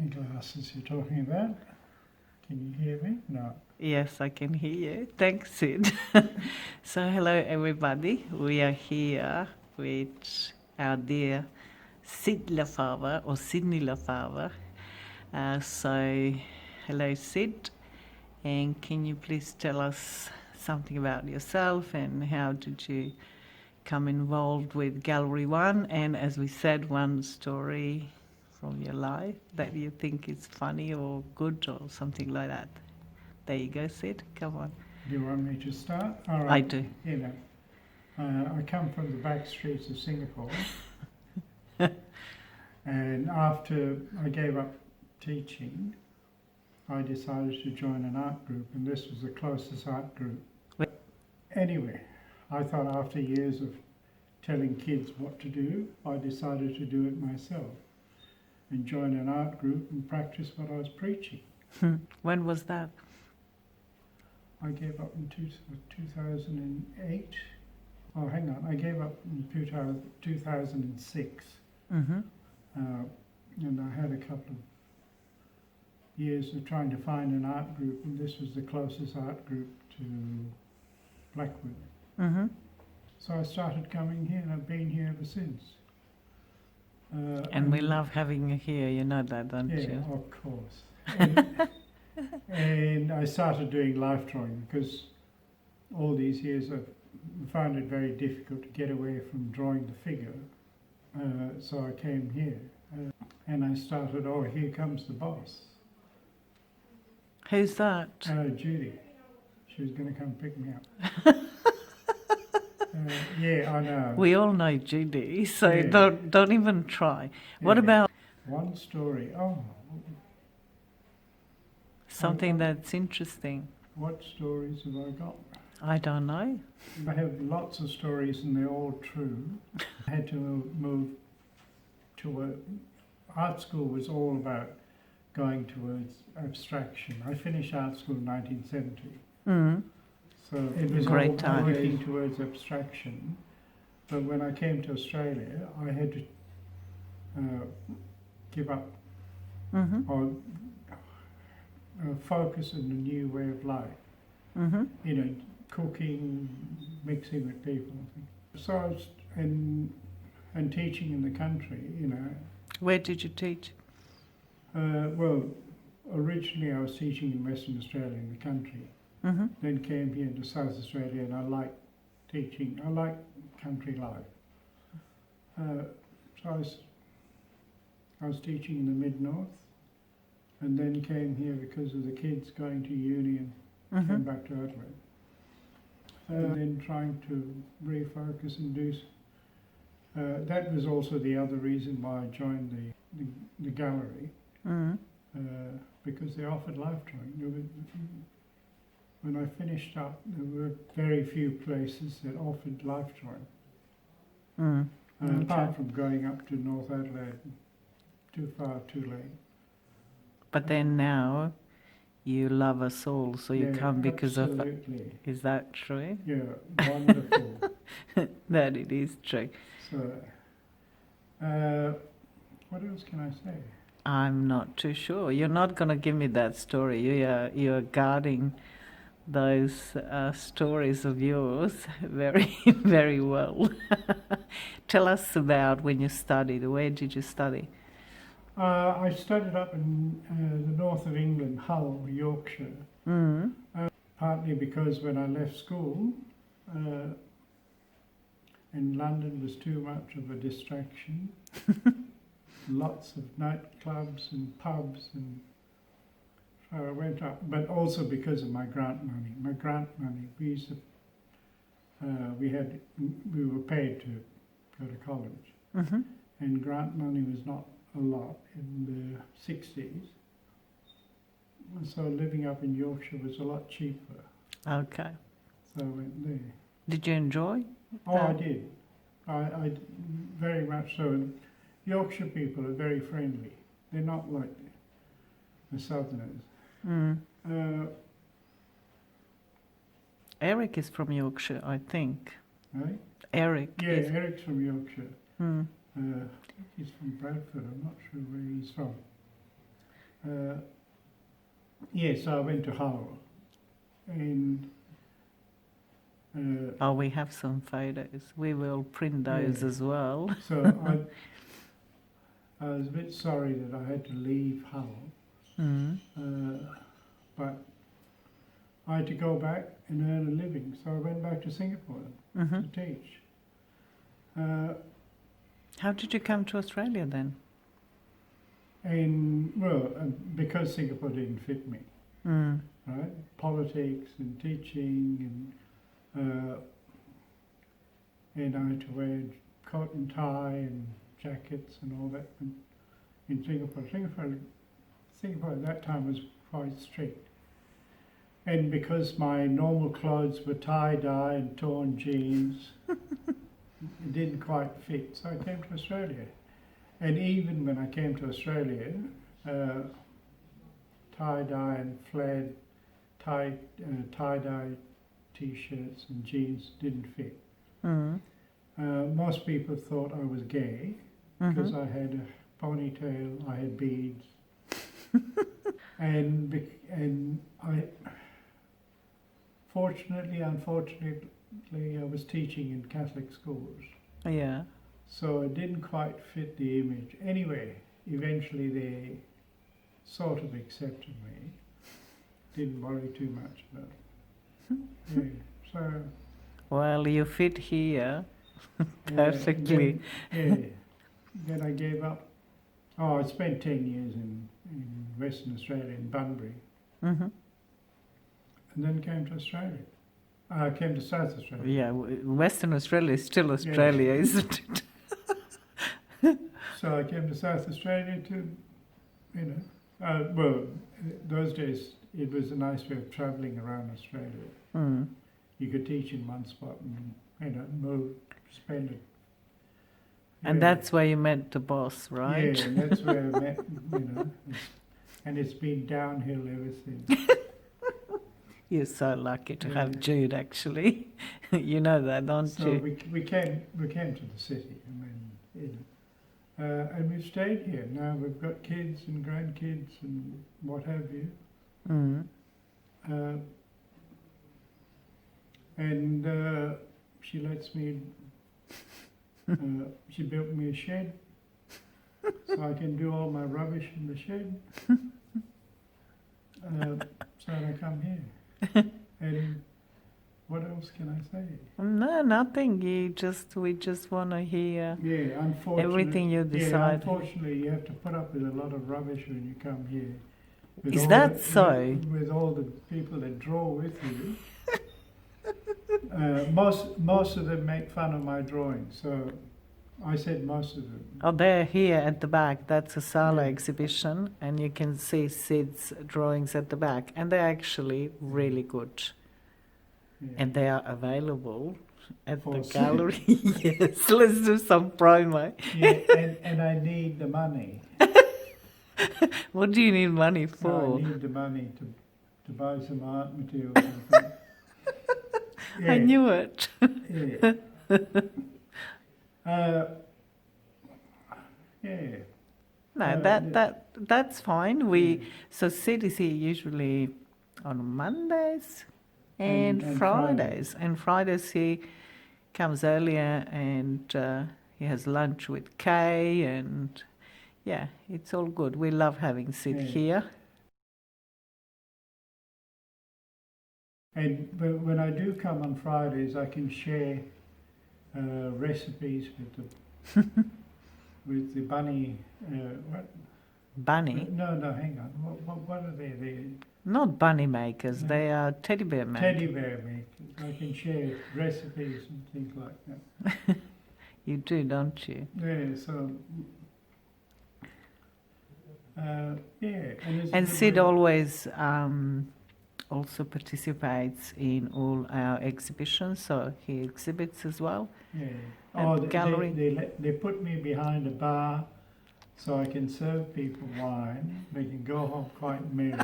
glasses you're talking about. Can you hear me? No. Yes, I can hear you. Thanks, Syd. So, hello everybody. We are here with our dear Syd La Faber, or Sydney La Faber. So, hello Syd, and can you please tell us something about yourself and how did you come involved with Gallery One, and as we said, one story from your life that you think is funny or good or something like that. There you go, Syd. Come on. Do you want me to start? All right. I do. You know, I come from the back streets of Singapore, and after I gave up teaching, I decided to join an art group, and this was the closest art group. Anyway, I thought after years of telling kids what to do, I decided to do it myself and join an art group and practice what I was preaching. When was that? I gave up in 2008. Oh, hang on. I gave up in 2006. Mm-hmm. And I had a couple of years of trying to find an art group, and this was the closest art group to Blackwood. Mm-hmm. So I started coming here, and I've been here ever since. And we love having you here, you know that, don't yeah, you? of course. And I started doing life drawing because all these years I've found it very difficult to get away from drawing the figure. So I came here and I started, oh, here comes the boss. Who's that? Judy. She was going to come pick me up. Yeah, I know. We all know Judy, so Yeah. don't even try. What Yeah. about One story. Oh, something that's interesting? what stories have I got? I don't know. I have lots of stories and they're all true. I had to move to art school was all about going towards abstraction. I finished art school in 1970. Mm. So it was Great all time. working towards abstraction. But when I came to Australia, I had to give up Mm-hmm. or focus on a new way of life. Mm-hmm. You know, cooking, mixing with people. So I was and teaching in the country. You know, Where did you teach? well, originally I was teaching in Western Australia in the country. Mm-hmm. Then came here to South Australia, and I like teaching. I like country life. So I was teaching in the mid-north, and then came here because of the kids going to uni and came back to Adelaide. Then trying to refocus and do. That was also the other reason why I joined the gallery, Mm-hmm. because they offered life drawing. When I finished up, there were very few places that offered life drawing. Mm. Apart from going up to North Adelaide, too far, too late. But then now you love us all, so you come because absolutely. of. Is that true? Yeah, wonderful. That it is true. So, what else can I say? I'm not too sure. You're not going to give me that story. You're guarding those stories of yours very, very well. Tell us about when you studied. Where did you study? I studied up in the north of England, Hull, Yorkshire. Mm. Partly because when I left school, in London was too much of a distraction. Lots of nightclubs and pubs, and so I went up. But also because of my grant money. My grant money, we used to, we were paid to go to college, Mm-hmm. and grant money was not a lot in the 60s. So living up in Yorkshire was a lot cheaper. Okay. So I went there. Did you enjoy? Oh, I did. I very much so. And Yorkshire people are very friendly. They're not like the Southerners. Mm. Eric is from Yorkshire, I think. Right? Eric. Yeah, is- Eric's from Yorkshire. Mm. He's from Bradford. I'm not sure where he's from. yes, I went to Hull, and Oh, we have some photos. We will print those Yeah. as well. so I was a bit sorry that I had to leave Hull, but I had to go back and earn a living, so I went back to Singapore to teach. How did you come to Australia then? And well, because Singapore didn't fit me, right? Politics and teaching, and I had to wear coat and tie and jackets and all that in Singapore. Singapore at that time was quite strict. And because my normal clothes were tie-dye and torn jeans, it didn't quite fit. So I came to Australia. And even when I came to Australia, tie-dye and flared tie-dye t-shirts and jeans didn't fit. Most people thought I was gay because I had a ponytail, I had beads, and I, unfortunately, I was teaching in Catholic schools. Yeah. So it didn't quite fit the image. Anyway, eventually they sort of accepted me. Didn't worry too much about it. Yeah, so Well, you fit here perfectly. Then I gave up. Oh, I spent 10 years in Western Australia, in Bunbury, and then came to Australia. I came to South Australia. Yeah, Western Australia is still Australia, isn't it? So I came to South Australia to, well, those days it was a nice way of travelling around Australia. You could teach in one spot and move, spend it. And that's where you met the boss, right? Yeah, and that's where I met, and it's been downhill ever since. You're so lucky to have Jude, actually. You know that, don't So you? we came to the city, and we've stayed here. Now we've got kids and grandkids and what have you. And she lets me. She built me a shed, so I can do all my rubbish in the shed. So I come here. And what else can I say? No, nothing. We just want to hear everything you decide. Yeah, unfortunately, you have to put up with a lot of rubbish when you come here. Is that so? With all the people that draw with you. Most of them make fun of my drawings, so I said most of them. Oh, they're here at the back. That's a Sala exhibition, and you can see Syd's drawings at the back, and they're actually really good. Yeah. And they are available at For the Syd. gallery. Yes, let's do some promo. Yeah, and I need the money. What do you need money for? I need the money to buy some art materials. I think. I knew it. Yeah. No, that's fine. So Syd is here usually on Mondays and Fridays. And Fridays he comes earlier and he has lunch with Kay, and yeah, it's all good. We love having Syd here. And when I do come on Fridays, I can share recipes with the bunny. What? Bunny? No, hang on. What are they? They Not bunny makers. They are teddy bear makers. teddy bear makers. I can share recipes and things like that. You do, don't you? Yeah. So. And Syd always also participates in all our exhibitions, so he exhibits as well. Yeah. At the gallery. They put me behind a bar so I can serve people wine. They can go home quite merry.